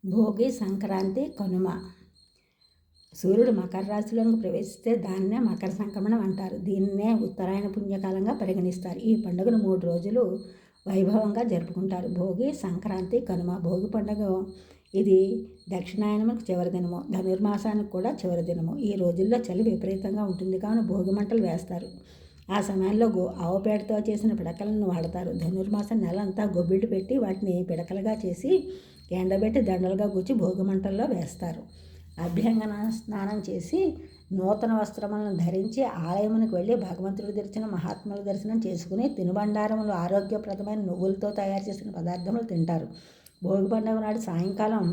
భోగి, సంక్రాంతి, కనుమ. సూర్యుడు మకర రాశిలోకి ప్రవేశిస్తే దాన్నే మకర సంక్రమణం అంటారు. దీన్నే ఉత్తరాయణ పుణ్యకాలంగా పరిగణిస్తారు. ఈ పండుగను 3 రోజులు వైభవంగా జరుపుకుంటారు. భోగి, సంక్రాంతి, కనుమ. భోగి పండుగ ఇది దక్షిణాయనముకు చివరి దినము, ధనుర్మాసానికి కూడా చివరి దినము. ఈ రోజుల్లో చలి విపరీతంగా ఉంటుంది కావున భోగి మంటలు వేస్తారు. ఆ సమయంలో ఆవు పేడతో చేసిన పిడకలను వాడతారు. ధనుర్మాసం నెలంతా గొబ్బిళ్ళు పెట్టి వాటిని పిడకలుగా చేసి ఎండబెట్టి దండలుగా గుచ్చి భోగి మంటల్లో వేస్తారు. అభ్యంగన స్నానం చేసి నూతన వస్త్రములను ధరించి ఆలయమునికి వెళ్ళి భగవంతుడి దర్శనం, మహాత్ముల దర్శనం చేసుకుని తినుబండారములు, ఆరోగ్యప్రదమైన నువ్వులతో తయారు చేసిన పదార్థములు తింటారు. భోగి పండుగ నాడు సాయంకాలం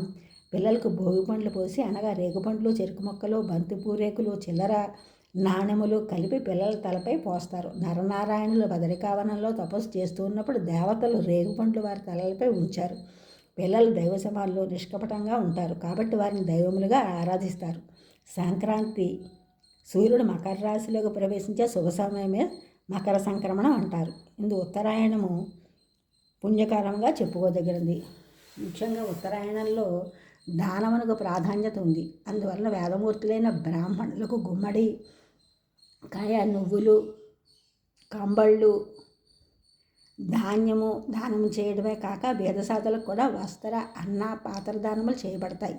పిల్లలకు భోగి పండ్లు పోసి, అనగా రేగుపండ్లు, చెరుకు మొక్కలు, బంతి పూరేకులు, చిల్లర నాణెములు కలిపి పిల్లల తలపై పోస్తారు. నరనారాయణులు బదరికావనంలో తపస్సు చేస్తూ ఉన్నప్పుడు దేవతలు రేగుపండ్లు వారి తలలపై ఉంచారు. పిల్లలు దైవ సమాల్లో నిష్కపటంగా ఉంటారు కాబట్టి వారిని దైవములుగా ఆరాధిస్తారు. సంక్రాంతి సూర్యుడు మకర రాశిలోకి ప్రవేశించే శుభ సమయమే మకర సంక్రమణం అంటారు. ఇందు ఉత్తరాయణము పుణ్యకాలంగా చెప్పుకోదగినది. ముఖ్యంగా ఉత్తరాయణంలో దానమునకు ప్రాధాన్యత ఉంది. అందువలన వేదమూర్తులైన బ్రాహ్మణులకు గుమ్మడి కాయ, నువ్వులు, కంబళ్ళు, ధాన్యము దానము చేయడమే కాక బీదసాదులకు కూడా వస్త్ర, అన్న, పాత్ర దానములు చేయబడతాయి.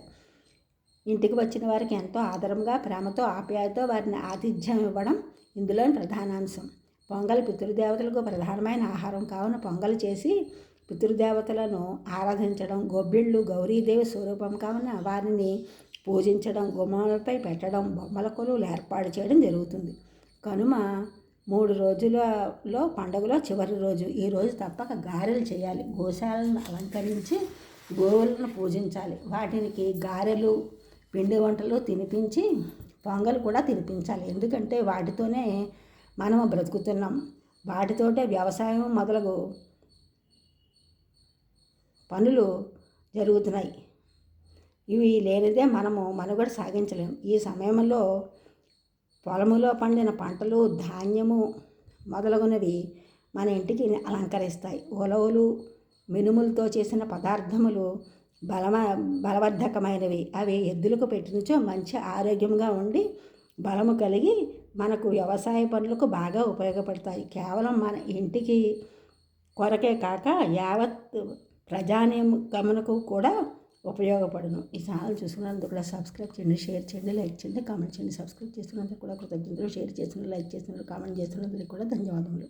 ఇంటికి వచ్చిన వారికి ఎంతో ఆదరంగా, ప్రేమతో, ఆప్యాయతో వారిని ఆతిథ్యం ఇవ్వడం ఇందులోని ప్రధానాంశం. పొంగల్ పితృదేవతలకు ప్రధానమైన ఆహారం కావున పొంగల్ చేసి పితృదేవతలను ఆరాధించడం, గొబ్బిళ్ళు గౌరీదేవి స్వరూపం కావున వారిని పూజించడం, గుమ్మాలపై పెట్టడం, బొమ్మల కొలువులు ఏర్పాటు చేయడం జరుగుతుంది. కనుమ 3 రోజులలో పండుగలో చివరి రోజు. ఈ రోజు తప్పక గారెలు చేయాలి. గోశాలను అలంకరించి గోవులను పూజించాలి. వాటికి గారెలు, పిండి వంటలు తినిపించి పొంగల్ కూడా తినిపించాలి. ఎందుకంటే వాటితోనే మనము బ్రతుకుతున్నాం. వాటితోటే వ్యవసాయం మొదలగు పనులు జరుగుతున్నాయి. ఇవి లేనిదే మనము మనుగడ సాగించలేము. ఈ సమయంలో పొలములో పండిన పంటలు, ధాన్యము మొదలగునవి మన ఇంటికి అలంకరిస్తాయి. ఉలవలు, మినుములతో చేసిన పదార్థములు బలవర్ధకమైనవి. అవి ఎద్దులకు పెట్టినచో మంచి ఆరోగ్యంగా ఉండి బలము కలిగి మనకు వ్యవసాయ పనులకు బాగా ఉపయోగపడతాయి. కేవలం మన ఇంటికి కొరకే కాక యావత్ ప్రజానిగమనకు కూడా ఉపయోగపడును. ఈ ఛానల్ చూసుకున్నందుకు కూడా సబ్స్క్రైబ్ చేయండి, షేర్ చేయండి, లైక్ చేయండి, కామెంట్ చేయండి. సబ్స్క్రైబ్ చేస్తున్నందుకు కూడా కృతజ్ఞతలు. షేర్ చేస్తున్నారు, లైక్ చేస్తున్నారు, కామెంట్ చేస్తున్నందుకు కూడా ధన్యవాదములు.